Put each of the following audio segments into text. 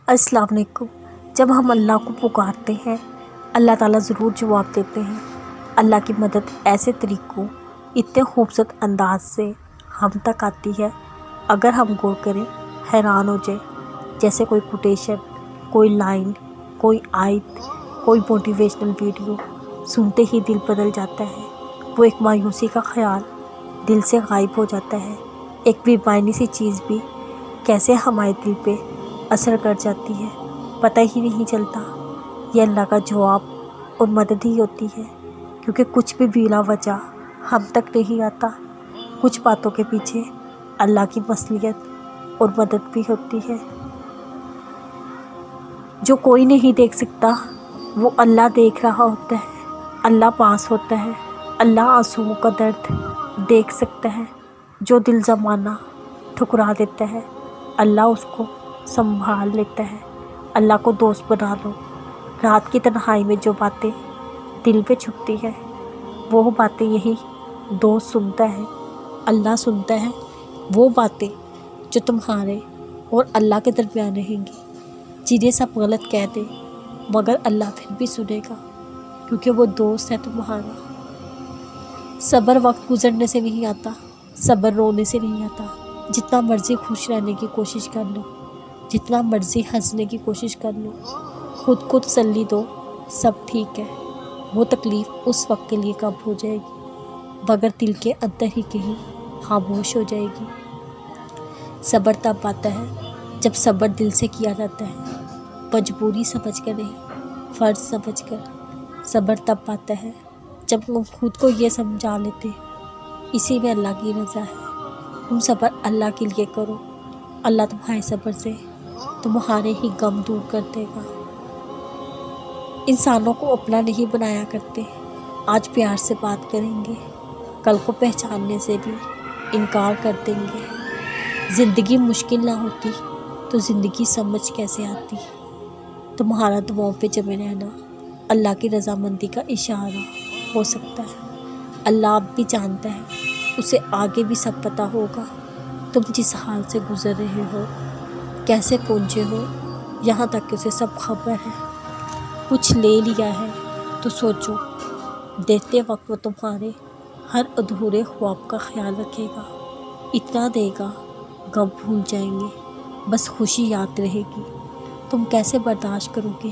السلام علیکم۔ جب ہم اللہ کو پکارتے ہیں اللہ تعالیٰ ضرور جواب دیتے ہیں۔ اللہ کی مدد ایسے طریقوں اتنے خوبصورت انداز سے ہم تک آتی ہے، اگر ہم غور کریں حیران ہو جائے۔ جیسے کوئی کوٹیشن، کوئی لائن، کوئی آیت، کوئی موٹیویشنل ویڈیو سنتے ہی دل بدل جاتا ہے۔ وہ ایک مایوسی کا خیال دل سے غائب ہو جاتا ہے۔ ایک بے معنی سی چیز بھی کیسے ہمارے دل پہ اثر کر جاتی ہے، پتہ ہی نہیں چلتا۔ یہ اللہ کا جواب اور مدد ہی ہوتی ہے، کیونکہ کچھ بھی بلا وجہ ہم تک نہیں آتا۔ کچھ باتوں کے پیچھے اللہ کی مصلحت اور مدد بھی ہوتی ہے۔ جو کوئی نہیں دیکھ سکتا وہ اللہ دیکھ رہا ہوتا ہے، اللہ پاس ہوتا ہے، اللہ آنسوؤں کا درد دیکھ سکتا ہے۔ جو دل زمانہ ٹھکرا دیتا ہے اللہ اس کو سنبھال لیتا ہے۔ اللہ کو دوست بنا لو۔ رات کی تنہائی میں جو باتیں دل پہ چھپتی ہیں وہ باتیں یہی دوست سنتا ہے۔ اللہ سنتا ہے وہ باتیں جو تمہارے اور اللہ کے درمیان رہیں گی، جنہیں سب غلط کہہ دیں مگر اللہ پھر بھی سنے گا، کیونکہ وہ دوست ہے تمہارا۔ صبر وقت گزرنے سے نہیں آتا، صبر رونے سے نہیں آتا۔ جتنا مرضی خوش رہنے کی کوشش کر لو، جتنا مرضی ہنسنے کی کوشش کر لو، خود کو تسلی دو سب ٹھیک ہے۔ وہ تکلیف اس وقت کے لیے کم ہو جائے گی، مگر دل کے اندر ہی کہیں خاموش ہو جائے گی۔ صبر تب آتا ہے جب صبر دل سے کیا جاتا ہے، مجبوری سمجھ کر نہیں، فرض سمجھ کر۔ صبر تب آتا ہے جب ہم خود کو یہ سمجھا لیتے ہیں اسی میں اللہ کی رضا ہے۔ تم صبر اللہ کے لیے کرو، اللہ تمہارے صبر سے تمہارے ہی غم دور کر دے گا۔ انسانوں کو اپنا نہیں بنایا کرتے۔ آج پیار سے بات کریں گے، کل کو پہچاننے سے بھی انکار کر دیں گے۔ زندگی مشکل نہ ہوتی تو زندگی سمجھ کیسے آتی۔ تمہارا دعاؤں پہ جمے رہنا اللہ کی رضامندی کا اشارہ ہو سکتا ہے۔ اللہ اب بھی جانتا ہے، اسے آگے بھی سب پتہ ہوگا۔ تم جس حال سے گزر رہے ہو، کیسے پہنچے ہو یہاں تک کہ اسے سب خبر ہے۔ کچھ لے لیا ہے تو سوچو، دیتے وقت وہ تمہارے ہر ادھورے خواب کا خیال رکھے گا۔ اتنا دے گا غم بھول جائیں گے، بس خوشی یاد رہے گی۔ تم کیسے برداشت کرو گے،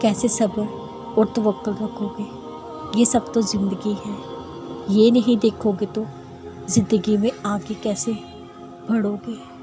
کیسے صبر اور توکل رکھو گے؟ یہ سب تو زندگی ہے۔ یہ نہیں دیکھو گے تو زندگی میں آگے کیسے بڑھو گے؟